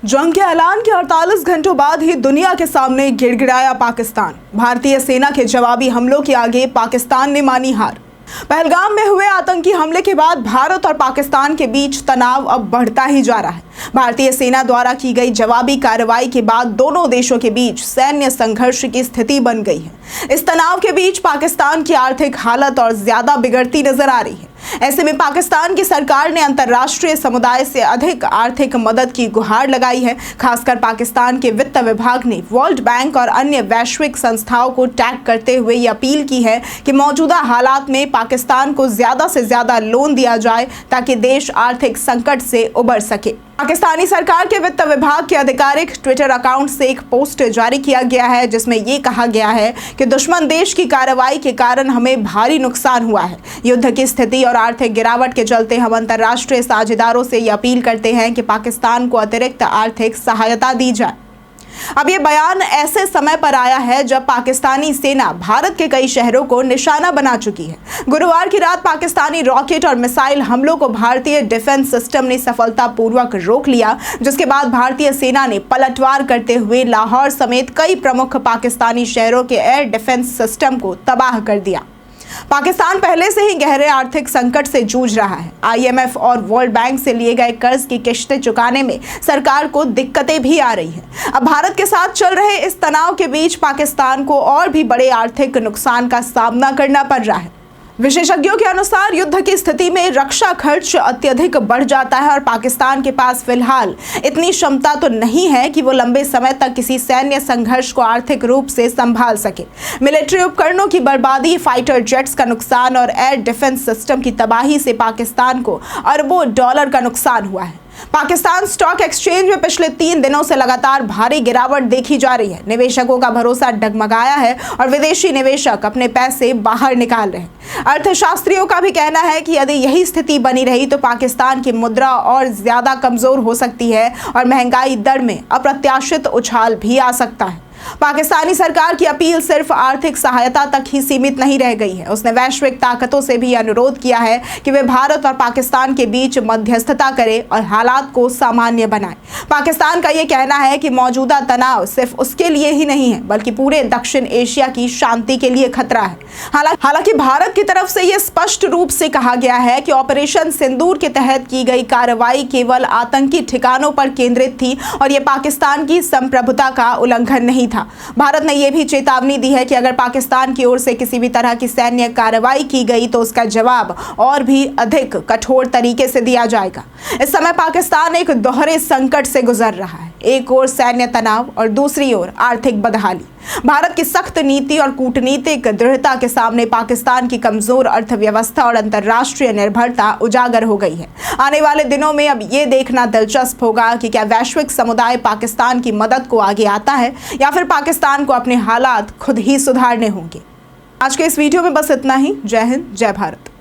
जंग के ऐलान के 48 घंटों बाद ही दुनिया के सामने गिड़गिड़ाया पाकिस्तान। भारतीय सेना के जवाबी हमलों के आगे पाकिस्तान ने मानी हार। पहलगाम में हुए आतंकी हमले के बाद भारत और पाकिस्तान के बीच तनाव अब बढ़ता ही जा रहा है। भारतीय सेना द्वारा की गई जवाबी कार्रवाई के बाद दोनों देशों के बीच सैन्य संघर्ष की स्थिति बन गई है। इस तनाव के बीच पाकिस्तान की आर्थिक हालत और ज्यादा बिगड़ती नजर आ रही है। ऐसे में पाकिस्तान की सरकार ने अंतर्राष्ट्रीय समुदाय से अधिक आर्थिक मदद की गुहार लगाई है। खासकर पाकिस्तान के वित्त विभाग ने वर्ल्ड बैंक और अन्य वैश्विक संस्थाओं को टैग करते हुए ये अपील की है कि मौजूदा हालात में पाकिस्तान को ज्यादा से ज्यादा लोन दिया जाए ताकि देश आर्थिक संकट से उबर सके। पाकिस्तानी सरकार के वित्त विभाग के आधिकारिक ट्विटर अकाउंट से एक पोस्ट जारी किया गया है जिसमें ये कहा गया है कि दुश्मन देश की कार्रवाई के कारण हमें भारी नुकसान हुआ है। युद्ध की स्थिति और आर्थिक गिरावट के चलते हम अंतर्राष्ट्रीय साझेदारों से ये अपील करते हैं कि पाकिस्तान को अतिरिक्त आर्थिक सहायता दी जाए। अब ये बयान ऐसे समय पर आया है जब पाकिस्तानी सेना भारत के कई शहरों को निशाना बना चुकी है। गुरुवार की रात पाकिस्तानी रॉकेट और मिसाइल हमलों को भारतीय डिफेंस सिस्टम ने सफलतापूर्वक रोक लिया, जिसके बाद भारतीय सेना ने पलटवार करते हुए लाहौर समेत कई प्रमुख पाकिस्तानी शहरों के एयर डिफेंस सिस्टम को तबाह कर दिया। पाकिस्तान पहले से ही गहरे आर्थिक संकट से जूझ रहा है। IMF और वर्ल्ड बैंक से लिए गए कर्ज की किश्तें चुकाने में सरकार को दिक्कतें भी आ रही हैं। अब भारत के साथ चल रहे इस तनाव के बीच पाकिस्तान को और भी बड़े आर्थिक नुकसान का सामना करना पड़ रहा है। विशेषज्ञों के अनुसार युद्ध की स्थिति में रक्षा खर्च अत्यधिक बढ़ जाता है और पाकिस्तान के पास फिलहाल इतनी क्षमता तो नहीं है कि वो लंबे समय तक किसी सैन्य संघर्ष को आर्थिक रूप से संभाल सके। मिलिट्री उपकरणों की बर्बादी, फाइटर जेट्स का नुकसान और एयर डिफेंस सिस्टम की तबाही से पाकिस्तान को अरबों डॉलर का नुकसान हुआ है। पाकिस्तान स्टॉक एक्सचेंज में पिछले 3 दिनों से लगातार भारी गिरावट देखी जा रही है। निवेशकों का भरोसा डगमगाया है और विदेशी निवेशक अपने पैसे बाहर निकाल रहे हैं। अर्थशास्त्रियों का भी कहना है कि यदि यही स्थिति बनी रही तो पाकिस्तान की मुद्रा और ज्यादा कमजोर हो सकती है और महंगाई दर में अप्रत्याशित उछाल भी आ सकता है। पाकिस्तानी सरकार की अपील सिर्फ आर्थिक सहायता तक ही सीमित नहीं रह गई है। उसने वैश्विक ताकतों से भी अनुरोध किया है कि वे भारत और पाकिस्तान के बीच मध्यस्थता करें और हालात को सामान्य बनाएं। पाकिस्तान का यह कहना है कि मौजूदा तनाव सिर्फ उसके लिए ही नहीं है बल्कि पूरे दक्षिण एशिया की शांति के लिए खतरा है। हालांकि भारत की तरफ से यह स्पष्ट रूप से कहा गया है कि ऑपरेशन सिंदूर के तहत की गई कार्रवाई केवल आतंकी ठिकानों पर केंद्रित थी और यह पाकिस्तान की संप्रभुता का उल्लंघन नहीं था। भारत ने यह भी चेतावनी दी है कि अगर पाकिस्तान की ओर से किसी भी तरह की सैन्य कार्रवाई की गई तो उसका जवाब और भी अधिक कठोर तरीके से दिया जाएगा। इस समय पाकिस्तान एक दोहरे संकट से गुजर रहा है, एक ओर सैन्य तनाव और दूसरी ओर आर्थिक बदहाली। भारत की सख्त नीति और कूटनीतिक दृढ़ता के सामने पाकिस्तान की कमजोर अर्थव्यवस्था और अंतर्राष्ट्रीय निर्भरता उजागर हो गई है। आने वाले दिनों में अब ये देखना दिलचस्प होगा कि क्या वैश्विक समुदाय पाकिस्तान की मदद को आगे आता है या फिर पाकिस्तान को अपने हालात खुद ही सुधारने होंगे। आज के इस वीडियो में बस इतना ही। जय हिंद, जय भारत।